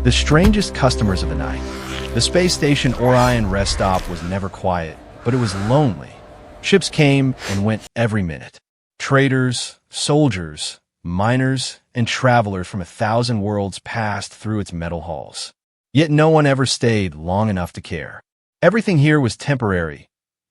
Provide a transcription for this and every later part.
The strangest customers of the night. The space station Orion rest stop was never quiet, but it was lonely. Ships came and went every minute. Traders, soldiers, miners, and travelers from 1,000 worlds passed through its metal halls. Yet no one ever stayed long enough to care. Everything here was temporary.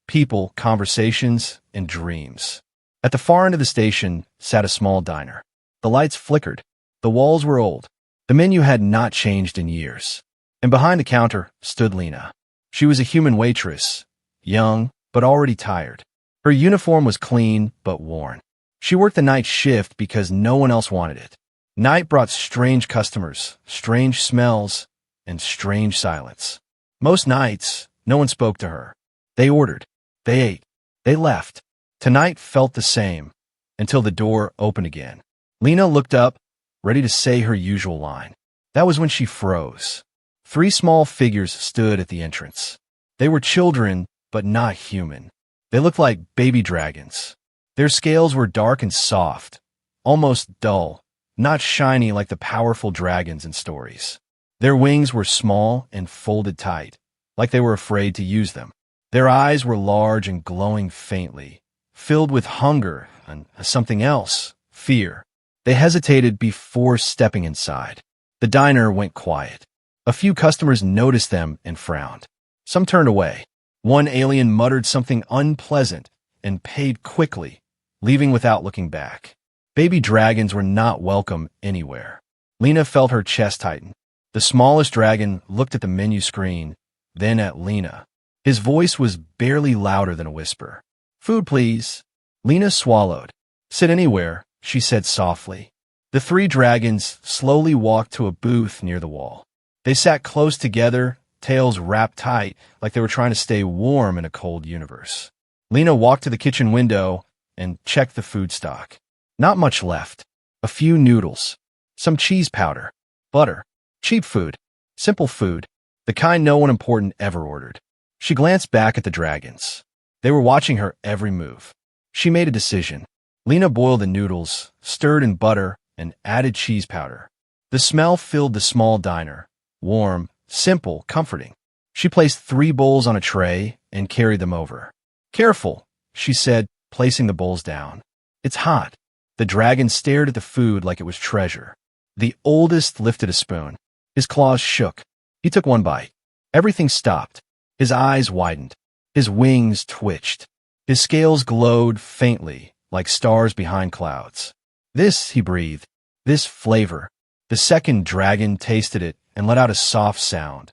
People, conversations, and dreams. At the far end of the station sat a small diner. The lights flickered. The walls were old. The menu had not changed in years. And behind the counter stood Lena. She was a human waitress, young but already tired. Her uniform was clean but worn. She worked the night shift because no one else wanted it. Night brought strange customers, strange smells, and strange silence. Most nights, no one spoke to her. They ordered. They ate. They left. Tonight felt the same, until the door opened again. Lena looked up, ready to say her usual line. That was when she froze. 3 small figures stood at the entrance. They were children, but not human. They looked like baby dragons. Their scales were dark and soft, almost dull, not shiny like the powerful dragons in stories. Their wings were small and folded tight, like they were afraid to use them. Their eyes were large and glowing faintly, filled with hunger and something else, fear. They hesitated before stepping inside. The diner went quiet. A few customers noticed them and frowned. Some turned away. One alien muttered something unpleasant and paid quickly, leaving without looking back. Baby dragons were not welcome anywhere. Lena felt her chest tighten. The smallest dragon looked at the menu screen, then at Lena. His voice was barely louder than a whisper. "Food, please." Lena swallowed. "Sit anywhere," she said softly. The 3 dragons slowly walked to a booth near the wall. They sat close together, tails wrapped tight, like they were trying to stay warm in a cold universe. Lena walked to the kitchen window and checked the food stock. Not much left. A few noodles, some cheese powder, butter, cheap food, simple food, the kind no one important ever ordered. She glanced back at the dragons. They were watching her every move. She made a decision. Lena boiled the noodles, stirred in butter, and added cheese powder. The smell filled the small diner. Warm, simple, comforting. She placed 3 bowls on a tray and carried them over. "Careful," she said, placing the bowls down. "It's hot." The dragon stared at the food like it was treasure. The oldest lifted a spoon. His claws shook. He took one bite. Everything stopped. His eyes widened. His wings twitched. His scales glowed faintly, like stars behind clouds. "This," he breathed. "This flavor." The second dragon tasted it and let out a soft sound,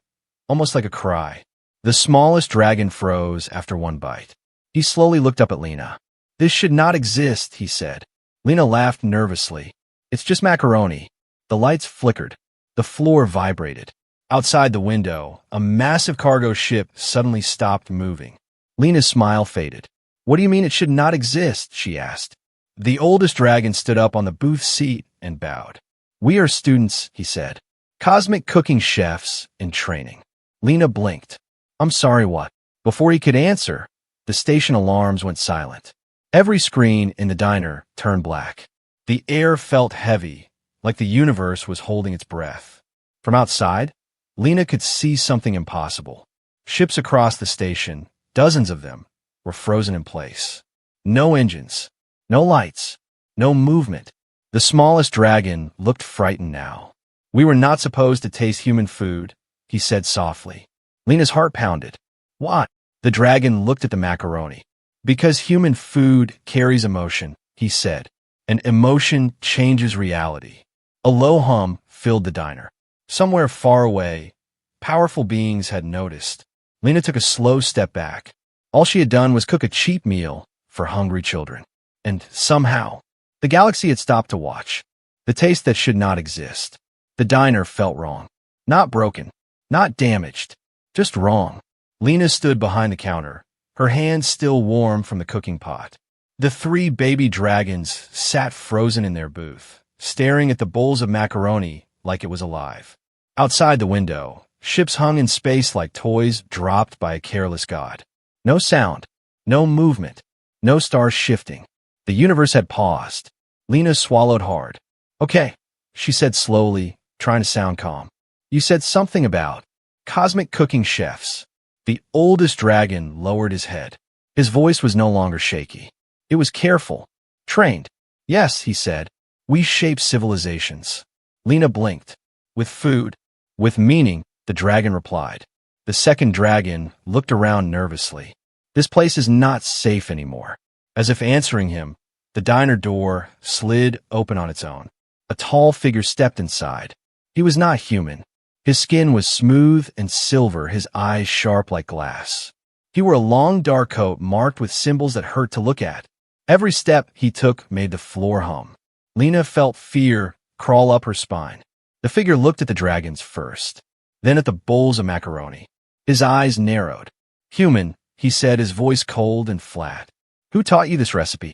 almost like a cry. The smallest dragon froze after one bite. He slowly looked up at Lena. "This should not exist," he said. Lena laughed nervously. "It's just macaroni." The lights flickered. The floor vibrated. Outside the window, a massive cargo ship suddenly stopped moving. Lena's smile faded. "What do you mean it should not exist?" she asked. The oldest dragon stood up on the booth seat and bowed. "We are students," he said. "Cosmic cooking chefs in training." Lena blinked. "I'm sorry, what?" Before he could answer, the station alarms went silent. Every screen in the diner turned black. The air felt heavy, like the universe was holding its breath. From outside, Lena could see something impossible. Ships across the station, dozens of them, were frozen in place. No engines, no lights, no movement. The smallest dragon looked frightened now. "We were not supposed to taste human food," he said softly. Lena's heart pounded. "What?" The dragon looked at the macaroni. "Because human food carries emotion," he said, "and emotion changes reality." A low hum filled the diner. Somewhere far away, powerful beings had noticed. Lena took a slow step back. All she had done was cook a cheap meal for hungry children. And somehow, the galaxy had stopped to watch. The taste that should not exist. The diner felt wrong. Not broken, not damaged, just wrong. Lena stood behind the counter, her hands still warm from the cooking pot. The 3 baby dragons sat frozen in their booth, staring at the bowls of macaroni like it was alive. Outside the window, ships hung in space like toys dropped by a careless god. No sound, no movement, no stars shifting. The universe had paused. Lena swallowed hard. "Okay," she said slowly, trying to sound calm. You said something about cosmic cooking chefs. The oldest dragon lowered his head. His voice was no longer shaky. It was careful, trained. Yes, he said, we shape civilizations. Lena blinked. With food, with meaning, the dragon replied. The second dragon looked around nervously. This place is not safe anymore. As if answering him, the diner door slid open on its own. A tall figure stepped inside. He was not human. His skin was smooth and silver, his eyes sharp like glass. He wore a long dark coat marked with symbols that hurt to look at. Every step he took made the floor hum. Lena felt fear crawl up her spine. The figure looked at the dragons first, then at the bowls of macaroni. His eyes narrowed. Human, he said, his voice cold and flat. Who taught you this recipe?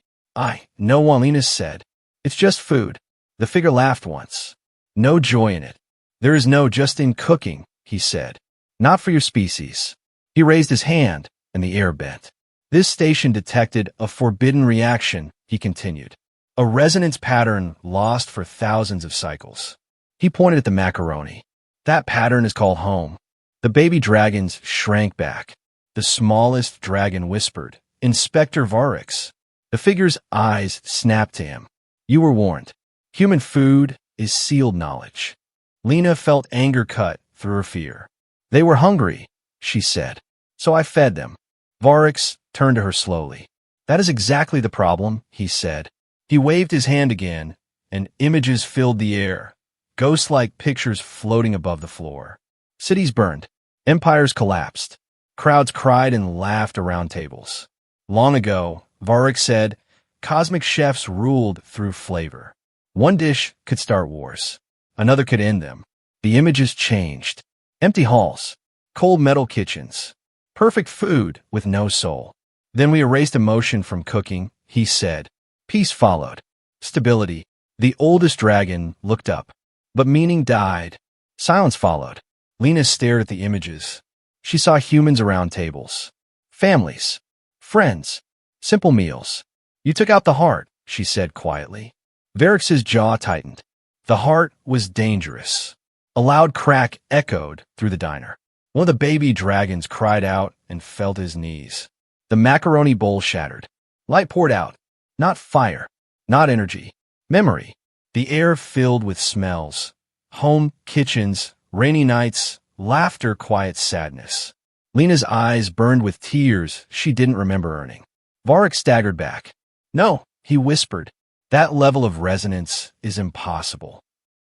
No one, Lena said. It's just food. The figure laughed once. No joy in it. There is no just in cooking, he said. Not for your species. He raised his hand, and the air bent. This station detected a forbidden reaction, he continued. A resonance pattern lost for thousands of cycles. He pointed at the macaroni. That pattern is called home. The baby dragons shrank back. The smallest dragon whispered, Inspector Varix. The figure's eyes snapped to him. You were warned. Human food is sealed knowledge. Lena felt anger cut through her fear. They were hungry, she said. So I fed them. Varix turned to her slowly. That is exactly the problem, he said. He waved his hand again, and images filled the air, ghost-like pictures floating above the floor. Cities burned. Empires collapsed. Crowds cried and laughed around tables. Long ago, Varix said, cosmic chefs ruled through flavor. One dish could start wars. Another could end them. The images changed. Empty halls. Cold metal kitchens. Perfect food with no soul. Then we erased emotion from cooking, he said. Peace followed. Stability. The oldest dragon looked up. But meaning died. Silence followed. Lena stared at the images. She saw humans around tables. Families. Friends. Simple meals. You took out the heart, she said quietly. Varix's jaw tightened. The heart was dangerous. A loud crack echoed through the diner. One of the baby dragons cried out and fell to his knees. The macaroni bowl shattered. Light poured out. Not fire. Not energy. Memory. The air filled with smells. Home, kitchens, rainy nights, laughter, quiet sadness. Lena's eyes burned with tears she didn't remember earning. Varix staggered back. No, he whispered. That level of resonance is impossible.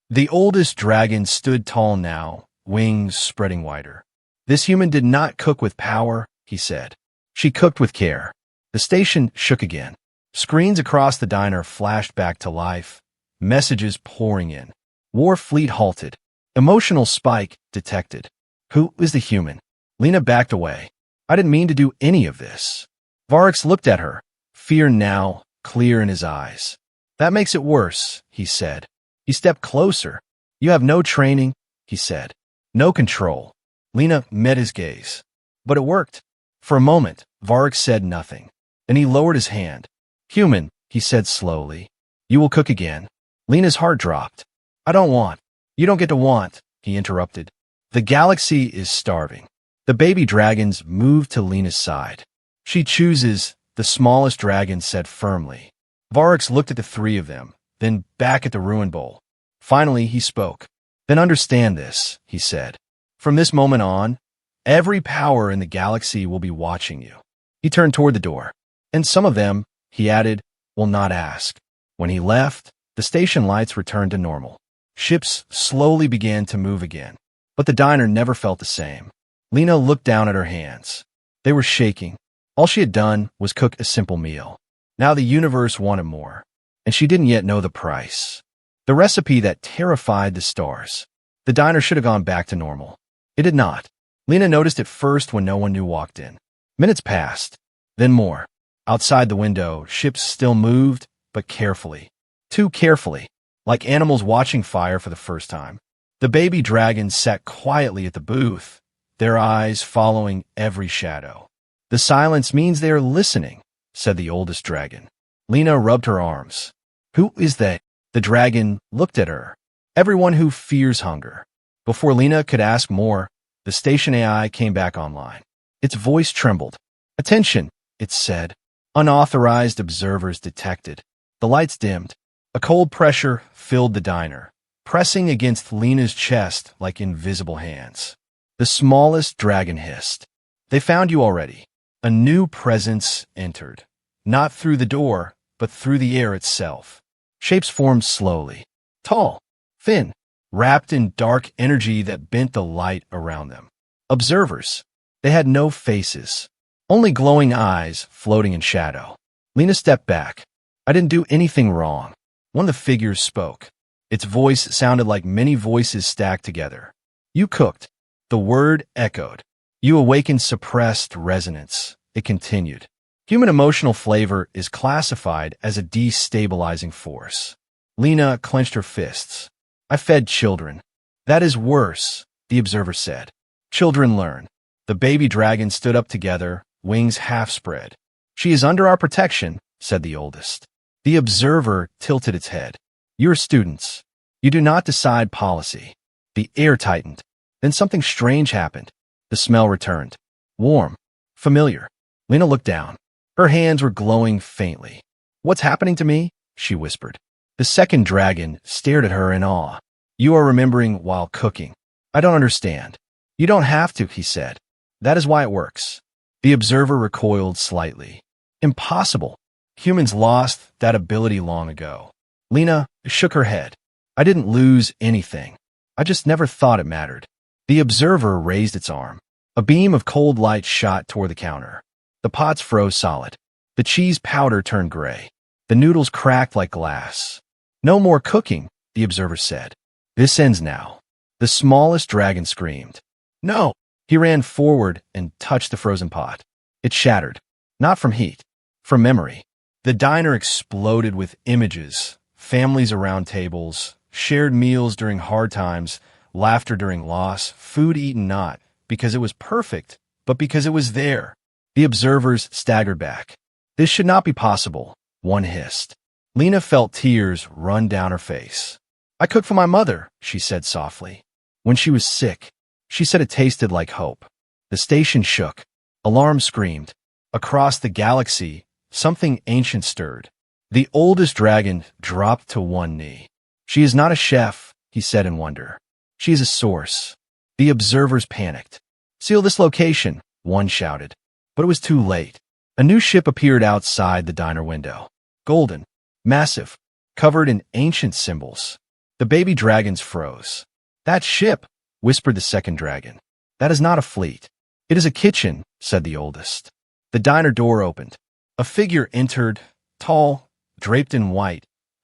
The oldest dragon stood tall now, wings spreading wider. This human did not cook with power, he said. She cooked with care. The station shook again. Screens across the diner flashed back to life, messages pouring in. War fleet halted. Emotional spike detected. Who is the human? Lena backed away. I didn't mean to do any of this. Varix looked at her, fear now clear in his eyes. That makes it worse, he said. He stepped closer. You have no training, he said. No control. Lena met his gaze. But it worked. For a moment, Varix said nothing. Then he lowered his hand. Human, he said slowly. You will cook again. Lena's heart dropped. I don't want. You don't get to want, he interrupted. The galaxy is starving. The baby dragons moved to Lena's side. She chooses, the smallest dragon said firmly. Varix looked at the three of them, then back at the ruin bowl. Finally, he spoke. Then understand this, he said. From this moment on, every power in the galaxy will be watching you. He turned toward the door. And some of them, he added, will not ask. When he left, the station lights returned to normal. Ships slowly began to move again. But the diner never felt the same. Lena looked down at her hands. They were shaking. All she had done was cook a simple meal. Now the universe wanted more, and she didn't yet know the price. The recipe that terrified the stars. The diner should have gone back to normal. It did not. Lena noticed it first when no one new walked in. Minutes passed, then more. Outside the window, ships still moved, but carefully. Too carefully, like animals watching fire for the first time. The baby dragons sat quietly at the booth, their eyes following every shadow. The silence means they are listening, said the oldest dragon. Lena rubbed her arms. Who is that? The dragon looked at her. Everyone who fears hunger. Before Lena could ask more, the station AI came back online. Its voice trembled. "Attention," it said. "Unauthorized observers detected." The lights dimmed. A cold pressure filled the diner, pressing against Lena's chest like invisible hands. The smallest dragon hissed. "They found you already." A new presence entered, not through the door, but through the air itself. Shapes formed slowly, tall, thin, wrapped in dark energy that bent the light around them. Observers. They had no faces, only glowing eyes floating in shadow. Lena stepped back. "I didn't do anything wrong." One of the figures spoke. Its voice sounded like many voices stacked together. "You cooked." The word echoed. "You awakened suppressed resonance." It continued. "Human emotional flavor is classified as a destabilizing force." Lena clenched her fists. "I fed children." "That is worse," the observer said. "Children learn." The baby dragon stood up together, wings half spread. "She is under our protection," said the oldest. The observer tilted its head. "You are students. You do not decide policy." The air tightened. Then something strange happened. The smell returned. Warm. Familiar. Lena looked down. Her hands were glowing faintly. "What's happening to me?" she whispered. The second dragon stared at her in awe. "You are remembering while cooking." "I don't understand." "You don't have to," he said. "That is why it works." The observer recoiled slightly. "Impossible. Humans lost that ability long ago." Lena shook her head. "I didn't lose anything. I just never thought it mattered." The observer raised its arm. A beam of cold light shot toward the counter. The pots froze solid. The cheese powder turned gray. The noodles cracked like glass. "No more cooking," the observer said. "This ends now." The smallest dragon screamed. "No!" He ran forward and touched the frozen pot. It shattered. Not from heat, from memory. The diner exploded with images, families around tables, shared meals during hard times, laughter during loss, food eaten not because it was perfect, but because it was there. The observers staggered back. "This should not be possible," one hissed. Lena felt tears run down her face. "I cooked for my mother," she said softly. "When she was sick." She said it tasted like hope. The station shook. Alarm screamed. Across the galaxy, something ancient stirred. The oldest dragon dropped to one knee. "She is not a chef," he said in wonder. "She is a source." The observers panicked. "Seal this location," one shouted. But it was too late. A new ship appeared outside the diner window. Golden, massive, covered in ancient symbols. The baby dragons froze. "That ship," whispered the second dragon. "That is not a fleet. It is a kitchen," said the oldest. The diner door opened. A figure entered, tall, draped in white,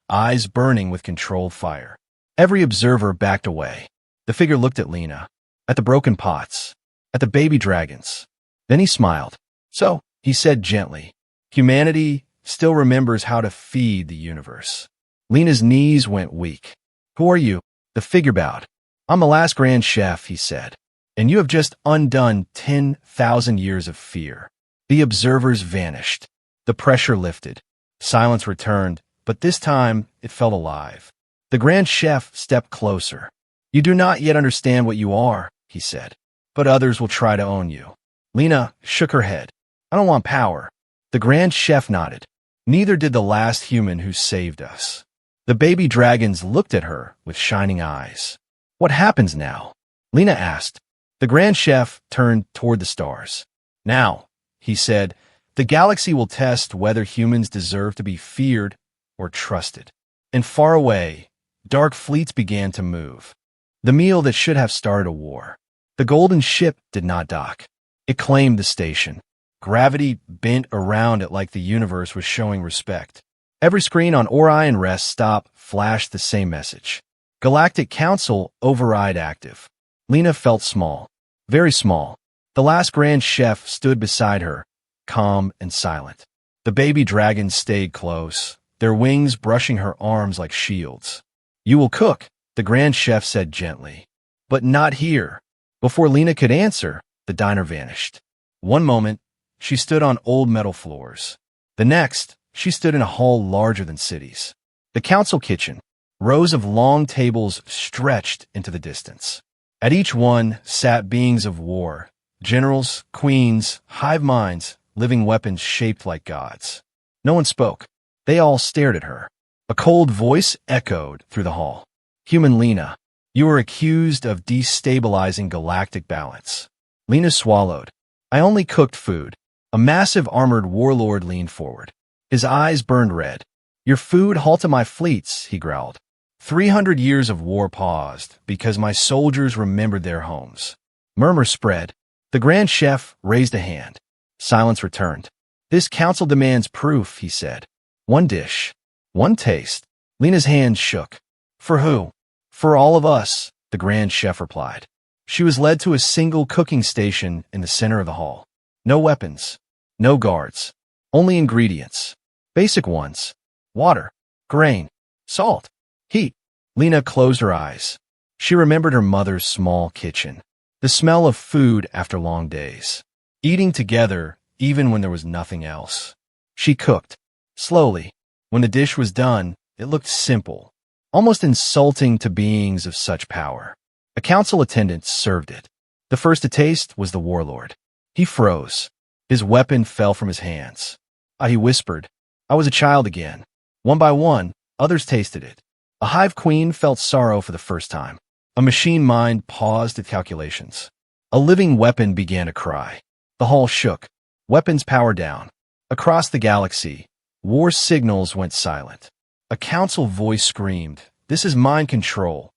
eyes burning with controlled fire. Every observer backed away. The figure looked at Lena, at the broken pots, at the baby dragons. Then he smiled. "So," he said gently, "humanity still remembers how to feed the universe." Lena's knees went weak. "Who are you?" The figure bowed. "I'm the last grand chef," he said, "and you have just undone 10,000 years of fear." The observers vanished. The pressure lifted. Silence returned, but this time it felt alive. The Grand Chef stepped closer. "You do not yet understand what you are," he said, "but others will try to own you." Lena shook her head. "I don't want power." The Grand Chef nodded. "Neither did the last human who saved us." The baby dragons looked at her with shining eyes. "What happens now?" Lena asked. The Grand Chef turned toward the stars. "Now," he said, "the galaxy will test whether humans deserve to be feared or trusted." And far away, dark fleets began to move. The meal that should have started a war. The golden ship did not dock. It claimed the station. Gravity bent around it like the universe was showing respect. Every screen on Orion Rest Stop flashed the same message. Galactic Council override active. Lena felt small, very small. The last Grand Chef stood beside her, calm and silent. The baby dragons stayed close, their wings brushing her arms like shields. "You will cook," the Grand Chef said gently. "But not here." Before Lena could answer, the diner vanished. One moment, she stood on old metal floors. The next, she stood in a hall larger than cities. The council kitchen, rows of long tables stretched into the distance. At each one sat beings of war, generals, queens, hive minds, living weapons shaped like gods. No one spoke. They all stared at her. A cold voice echoed through the hall. Human Lena, you are accused of destabilizing galactic balance. Lena swallowed. I only cooked food. A massive armored warlord leaned forward. His eyes burned red. Your food halted my fleets, he growled. 300 years of war paused because my soldiers remembered their homes. Murmurs spread. The Grand Chef raised a hand. Silence returned. This council demands proof, he said. One dish. One taste. Lena's hand shook. For who? For all of us, the Grand Chef replied. She was led to a single cooking station in the center of the hall. No weapons. No guards. Only ingredients. Basic ones. Water. Grain. Salt. Heat. Lena closed her eyes. She remembered her mother's small kitchen. The smell of food after long days. Eating together even when there was nothing else. She cooked. Slowly. When the dish was done, it looked simple. Almost insulting to beings of such power. A council attendant served it. The first to taste was the warlord. He froze. His weapon fell from his hands. He whispered. I was a child again. One by one, others tasted it. A hive queen felt sorrow for the first time. A machine mind paused its calculations. A living weapon began to cry. The hall shook. Weapons power down. Across the galaxy, war signals went silent. A council voice screamed, this is mind control.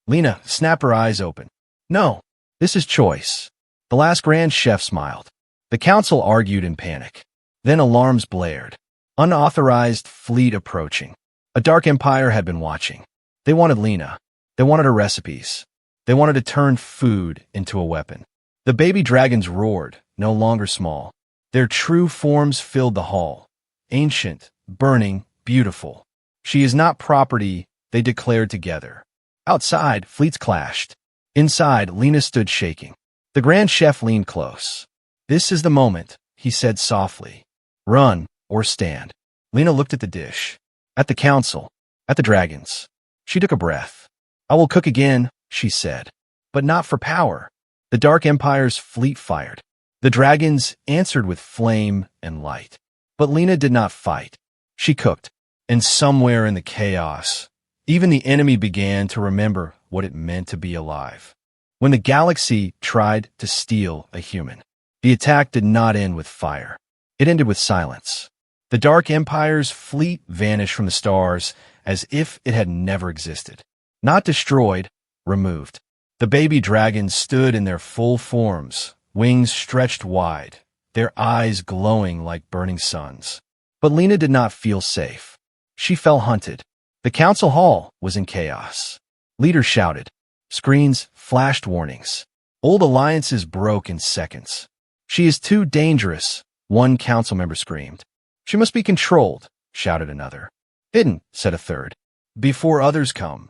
Lena snapped her eyes open. No, this is choice. The last Grand Chef smiled. The council argued in panic. Then alarms blared. Unauthorized fleet approaching. A dark empire had been watching. They wanted Lena. They wanted her recipes. They wanted to turn food into a weapon. The baby dragons roared, no longer small. Their true forms filled the hall. Ancient, burning, beautiful. She is not property, they declared together. Outside, fleets clashed. Inside, Lena stood shaking. The Grand Chef leaned close. This is the moment, he said softly. Run or stand. Lena looked at the dish. At the council. At the dragons. She took a breath. I will cook again, she said. But not for power. The Dark Empire's fleet fired. The dragons answered with flame and light. But Lena did not fight. She cooked. And somewhere in the chaos, even the enemy began to remember what it meant to be alive. When the galaxy tried to steal a human, the attack did not end with fire. It ended with silence. The Dark Empire's fleet vanished from the stars as if it had never existed. Not destroyed, removed. The baby dragons stood in their full forms, wings stretched wide, their eyes glowing like burning suns. But Lena did not feel safe. She felt hunted. The council hall was in chaos. Leaders shouted. Screens flashed warnings. Old alliances broke in seconds. She is too dangerous, one council member screamed. She must be controlled, shouted another. Hidden, said a third. Before others come.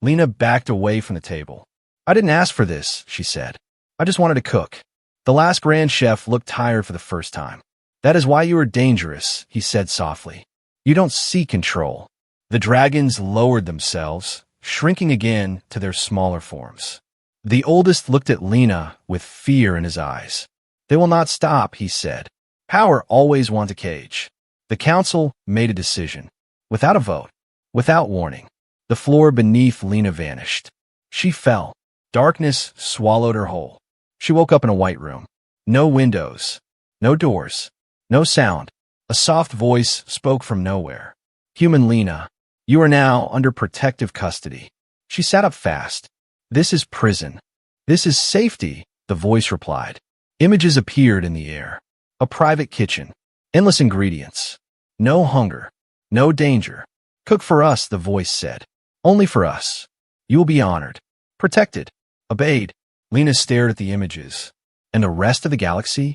Lena backed away from the table. I didn't ask for this, she said. I just wanted to cook. The last Grand Chef looked tired for the first time. That is why you are dangerous, he said softly. You don't seek control. The dragons lowered themselves, shrinking again to their smaller forms. The oldest looked at Lena with fear in his eyes. They will not stop, he said. Power always wants a cage. The council made a decision. Without a vote. Without warning. The floor beneath Lena vanished. She fell. Darkness swallowed her whole. She woke up in a white room. No windows. No doors. No sound. A soft voice spoke from nowhere. Human Lena, you are now under protective custody. She sat up fast. This is prison. This is safety, the voice replied. Images appeared in the air. A private kitchen. Endless ingredients. No hunger. No danger. Cook for us, the voice said. Only for us. You will be honored. Protected. Obeyed. Lena stared at the images. And the rest of the galaxy?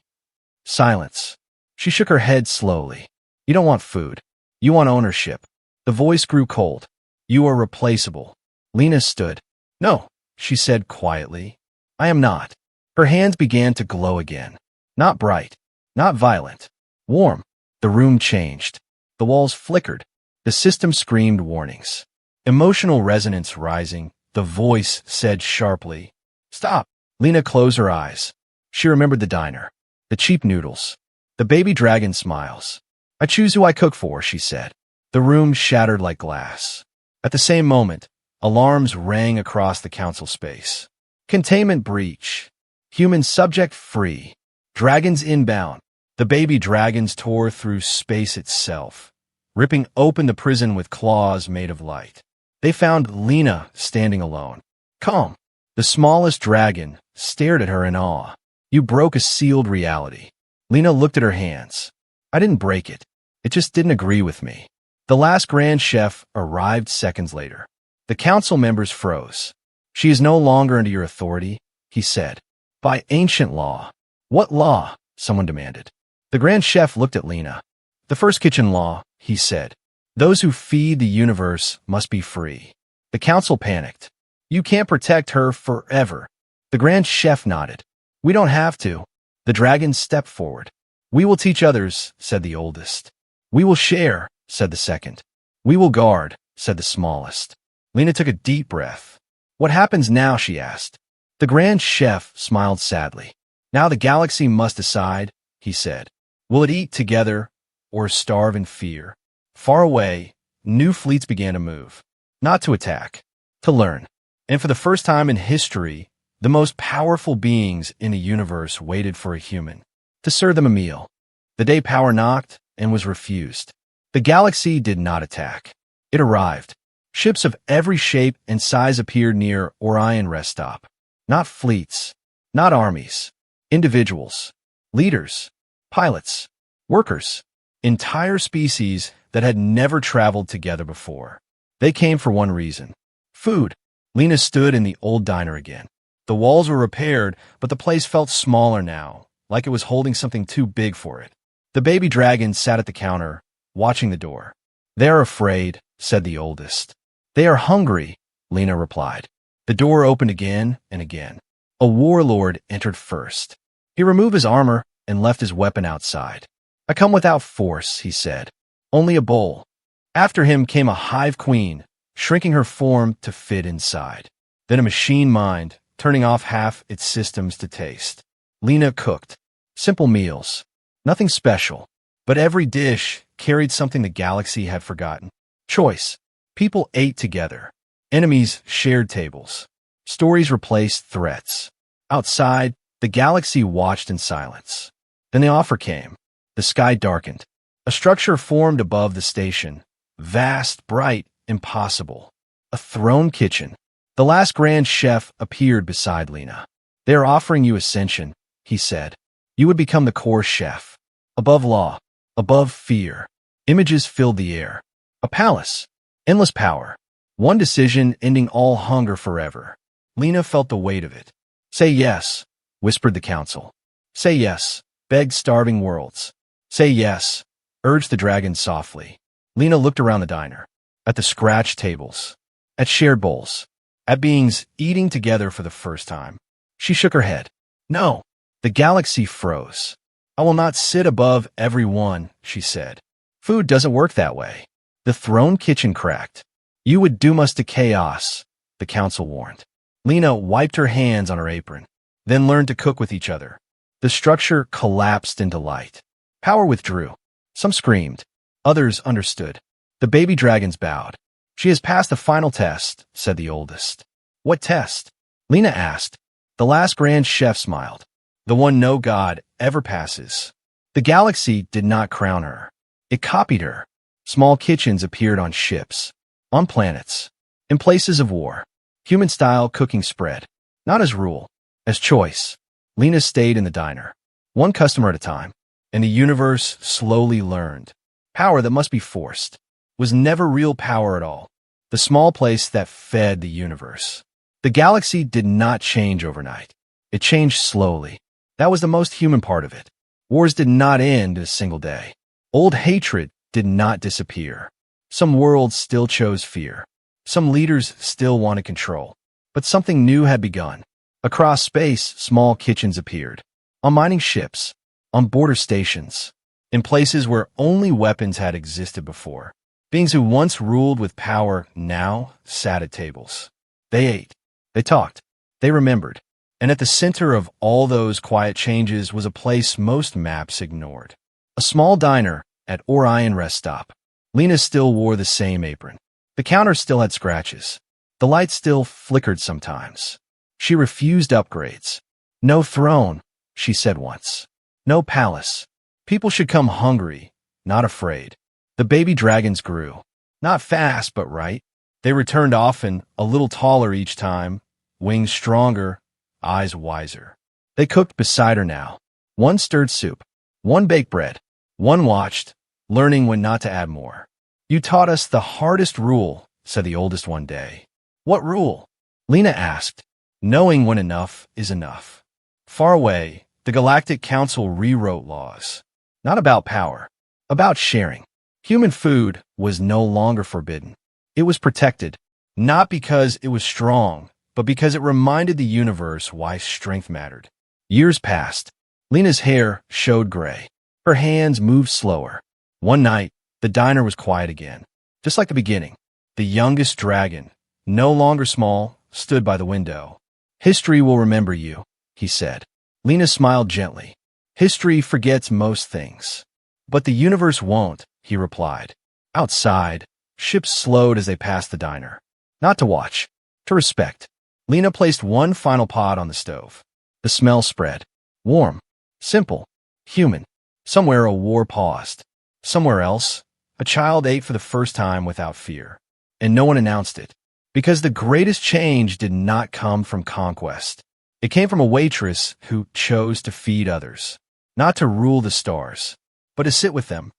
Silence. She shook her head slowly. You don't want food. You want ownership. The voice grew cold. You are replaceable. Lena stood. No, she said quietly. I am not. Her hands began to glow again. Not bright. Not violent. Warm. The room changed. The walls flickered. The system screamed warnings. Emotional resonance rising, the voice said sharply, Stop. Lena closed her eyes. She remembered the diner, the cheap noodles, the baby dragon smiles. I choose who I cook for, she said. The room shattered like glass. At the same moment, alarms rang across the council space. Containment breach. Human subject free. Dragons inbound. The baby dragons tore through space itself, ripping open the prison with claws made of light. They found Lena standing alone. Calm. The smallest dragon stared at her in awe. You broke a sealed reality. Lena looked at her hands. I didn't break it. It just didn't agree with me. The last Grand Chef arrived seconds later. The council members froze. She is no longer under your authority, he said. By ancient law. What law? Someone demanded. The Grand Chef looked at Lena. The first kitchen law, he said. Those who feed the universe must be free. The council panicked. You can't protect her forever. The Grand Chef nodded. We don't have to. The dragon stepped forward. We will teach others, said the oldest. We will share, said the second. We will guard, said the smallest. Lena took a deep breath. What happens now, she asked. The Grand Chef smiled sadly. Now the galaxy must decide, he said. Will it eat together or starve in fear? Far away, new fleets began to move. Not to attack, to learn. And for the first time in history, the most powerful beings in the universe waited for a human to serve them a meal. The day power knocked and was refused. The galaxy did not attack. It arrived. Ships of every shape and size appeared near Orion rest stop. Not fleets, not armies, individuals, leaders, pilots, workers, entire species that had never traveled together before. They came for one reason. Food. Lena stood in the old diner again. The walls were repaired, but the place felt smaller now, like it was holding something too big for it. The baby dragon sat at the counter, watching the door. They are afraid, said the oldest. They are hungry, Lena replied. The door opened again and again. A warlord entered first. He removed his armor and left his weapon outside. I come without force, he said. Only a bowl. After him came a hive queen, shrinking her form to fit inside. Then a machine mind, turning off half its systems to taste. Lena cooked. Simple meals. Nothing special. But every dish carried something the galaxy had forgotten. Choice. People ate together. Enemies shared tables. Stories replaced threats. Outside, the galaxy watched in silence. Then the offer came. The sky darkened. A structure formed above the station. Vast, bright, impossible. A throne kitchen. The last Grand Chef appeared beside Lena. They are offering you ascension, he said. You would become the core chef. Above law. Above fear. Images filled the air. A palace. Endless power. One decision ending all hunger forever. Lena felt the weight of it. Say yes, whispered the council. Say yes, begged starving worlds. Say yes, urged the dragon softly. Lena looked around the diner. At the scratched tables. At shared bowls. At beings eating together for the first time. She shook her head. No. The galaxy froze. I will not sit above everyone, she said. Food doesn't work that way. The throne kitchen cracked. You would doom us to chaos, the council warned. Lena wiped her hands on her apron, then learned to cook with each other. The structure collapsed into light. Power withdrew. Some screamed. Others understood. The baby dragons bowed. She has passed the final test, said the oldest. What test? Lena asked. The last Grand Chef smiled. The one no god ever passes. The galaxy did not crown her. It copied her. Small kitchens appeared on ships, on planets, in places of war. Human-style cooking spread, not as rule, as choice. Lena stayed in the diner, one customer at a time, and the universe slowly learned. Power that must be forced was never real power at all. The small place that fed the universe. The galaxy did not change overnight. It changed slowly. That was the most human part of it. Wars did not end in a single day. Old hatred did not disappear. Some worlds still chose fear. Some leaders still wanted control. But something new had begun. Across space, small kitchens appeared. On mining ships. On border stations. In places where only weapons had existed before. Beings who once ruled with power now sat at tables. They ate. They talked. They remembered. And at the center of all those quiet changes was a place most maps ignored. A small diner at Orion Rest Stop. Lena still wore the same apron. The counter still had scratches. The light still flickered sometimes. She refused upgrades. No throne, she said once. No palace. People should come hungry, not afraid. The baby dragons grew. Not fast, but right. They returned often, a little taller each time, wings stronger, eyes wiser. They cooked beside her now. One stirred soup. One baked bread. One watched, learning when not to add more. You taught us the hardest rule, said the oldest one day. What rule? Lena asked. Knowing when enough is enough. Far away, the Galactic Council rewrote laws. Not about power, about sharing. Human food was no longer forbidden. It was protected, not because it was strong, but because it reminded the universe why strength mattered. Years passed. Lena's hair showed gray. Her hands moved slower. One night, the diner was quiet again. Just like the beginning. The youngest dragon, no longer small, stood by the window. History will remember you, he said. Lena smiled gently. History forgets most things. But the universe won't, he replied. Outside, ships slowed as they passed the diner. Not to watch, to respect. Lena placed one final pot on the stove. The smell spread. Warm, simple, human. Somewhere a war paused. Somewhere else, a child ate for the first time without fear. And no one announced it. Because the greatest change did not come from conquest. It came from a waitress who chose to feed others. Not to rule the stars, but to sit with them,